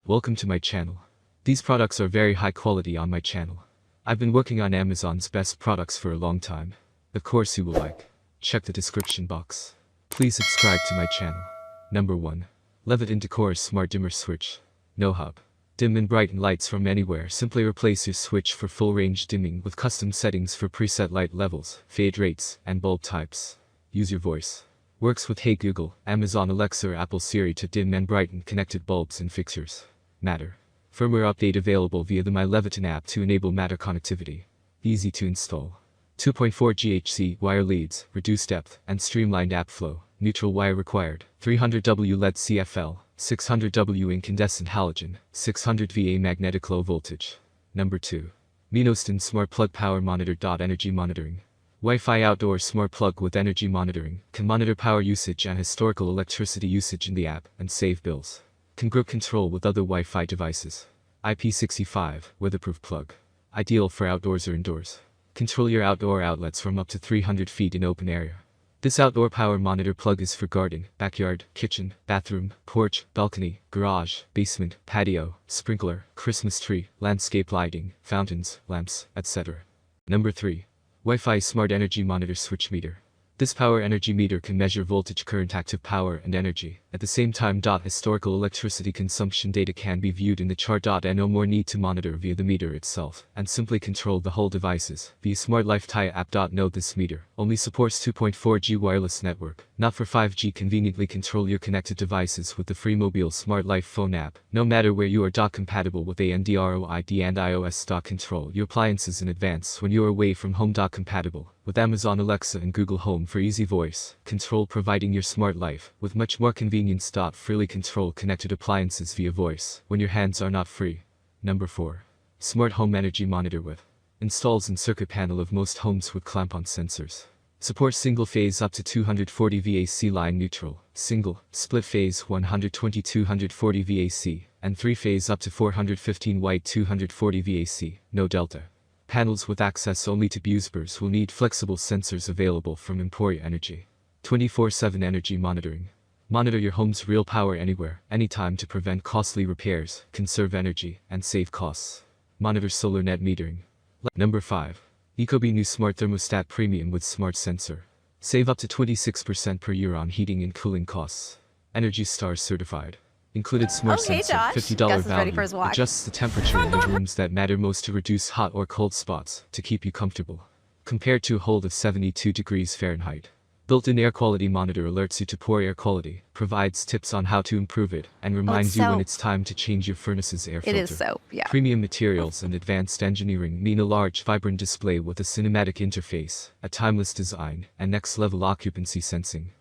Welcome to my channel. These products are very high quality on my channel. I've been working on Amazon's best products for a long time. Of course you will like. Check the description box. Please subscribe to my channel. Number 1. Levitt Indecor Smart Dimmer Switch. No hub. Dim and brighten lights from anywhere. Simply replace your switch for full range dimming with custom settings for preset light levels, fade rates, and bulb types. Use your voice. Works with Hey Google, Amazon Alexa or Apple Siri to dim and brighten connected bulbs and fixtures. Matter. Firmware update available via the My Leviton app to enable Matter connectivity. Easy to install. 2.4 GHz wire leads, reduced depth, and streamlined app flow. Neutral wire required. 300W LED CFL, 600W incandescent halogen, 600 VA magnetic low voltage. Number 2. Monitor Smart Plug Power Monitor. Energy monitoring. Wi-Fi outdoor smart plug with energy monitoring. Can monitor power usage and historical electricity usage in the app and save bills. Can group control with other Wi-Fi devices. IP65, weatherproof plug. Ideal for outdoors or indoors. Control your outdoor outlets from up to 300 feet in open area. This outdoor power monitor plug is for garden, backyard, kitchen, bathroom, porch, balcony, garage, basement, patio, sprinkler, Christmas tree, landscape lighting, fountains, lamps, etc. Number 3. Wi-Fi Smart Energy Monitor Switch Meter. This power energy meter can measure voltage, current, active power, and energy. At the same time, historical electricity consumption data can be viewed in the chart. No more need to monitor via the meter itself, and simply control the whole devices via Smart Life Tie app. Note this meter only supports 2.4G wireless network, not for 5G. Conveniently control your connected devices with the free mobile Smart Life phone app, no matter where you are. Compatible with Android and iOS. Control your appliances in advance when you are away from home. Compatible with Amazon Alexa and Google Home for easy voice control, providing your smart life with much more convenience. Freely control connected appliances via voice when your hands are not free. Number 4. Smart Home Energy Monitor with installs in circuit panel of most homes with clamp-on sensors. Supports single phase up to 240 VAC line neutral, single, split phase 120-240 VAC, and 3 phase up to 415 white 240 VAC, no delta. Panels with access only to busbars will need flexible sensors available from Emporia Energy. 24/7 energy monitoring. Monitor your home's real power anywhere, anytime to prevent costly repairs, conserve energy, and save costs. Monitor solar net metering. Number 5. Ecobee New Smart Thermostat Premium with Smart Sensor. Save up to 26% per year on heating and cooling costs. Energy Stars certified. Included Smart Sensor, Josh. $50 value, For his walk. adjusts the temperature in the rooms that matter most to reduce hot or cold spots, to keep you comfortable. Compared to a hold of 72 degrees Fahrenheit. Built-in air quality monitor alerts you to poor air quality, provides tips on how to improve it, and reminds you when it's time to change your furnace's air filter. It is soap, yeah. Premium materials and advanced engineering mean a large, vibrant display with a cinematic interface, a timeless design, and next-level occupancy sensing.